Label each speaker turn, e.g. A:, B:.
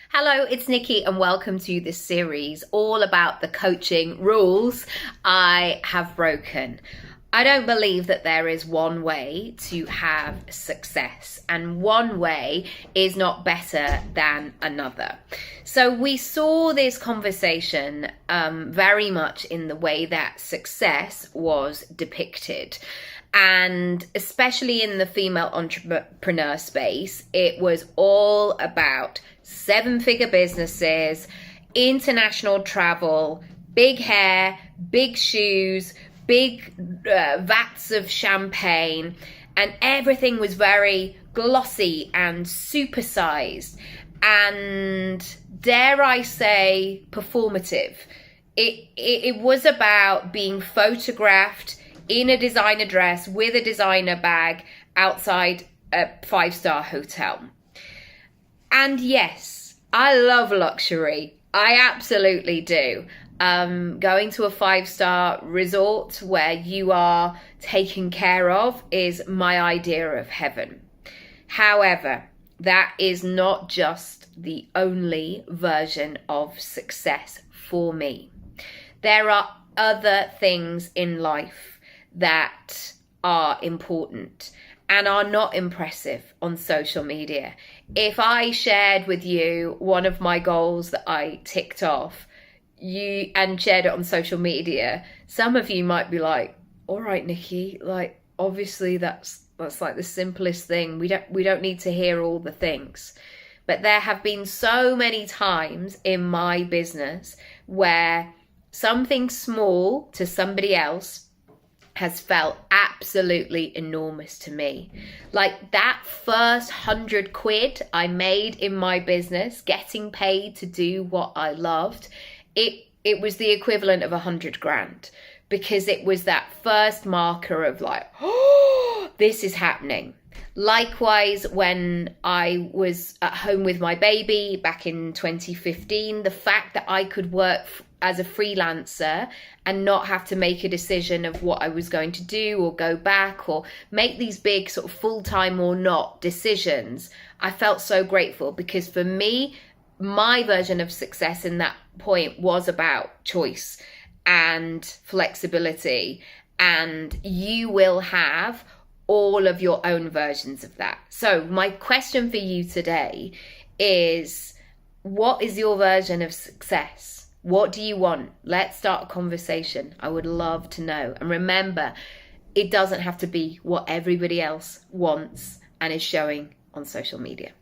A: Hello, it's Nikki and welcome to this series all about the coaching rules I have broken. I don't believe that there is one way to have success and one way is not better than another. So we saw this conversation very much in the way that success was depicted. And especially in the female entrepreneur space, it was all about 7-figure businesses, international travel, big hair, big shoes, big vats of champagne, and everything was very glossy and supersized and, dare I say, performative. It was about being photographed in a designer dress with a designer bag outside a 5-star hotel. And yes, I love luxury. I absolutely do. Going to a 5-star resort where you are taken care of is my idea of heaven. However, that is not just the only version of success for me. There are other things in life that are important and are not impressive on social media. If I shared with you one of my goals that I ticked off and shared it on social media, some of you might be like, all right, Nikki, like obviously that's like the simplest thing. We don't need to hear all the things. But there have been so many times in my business where something small to somebody else has felt absolutely enormous to me. Like that first 100 quid I made in my business, getting paid to do what I loved, it was the equivalent of 100 grand, because it was that first marker of like, oh, this is happening. Likewise, when I was at home with my baby back in 2015, the fact that I could work as a freelancer and not have to make a decision of what I was going to do or go back or make these big sort of full-time or not decisions, I felt so grateful, because for me, my version of success in that point was about choice and flexibility, and you will have all of your own versions of that. So my question for you today is, what is your version of success? What do you want? Let's start a conversation. I would love to know. And remember, it doesn't have to be what everybody else wants and is showing on social media.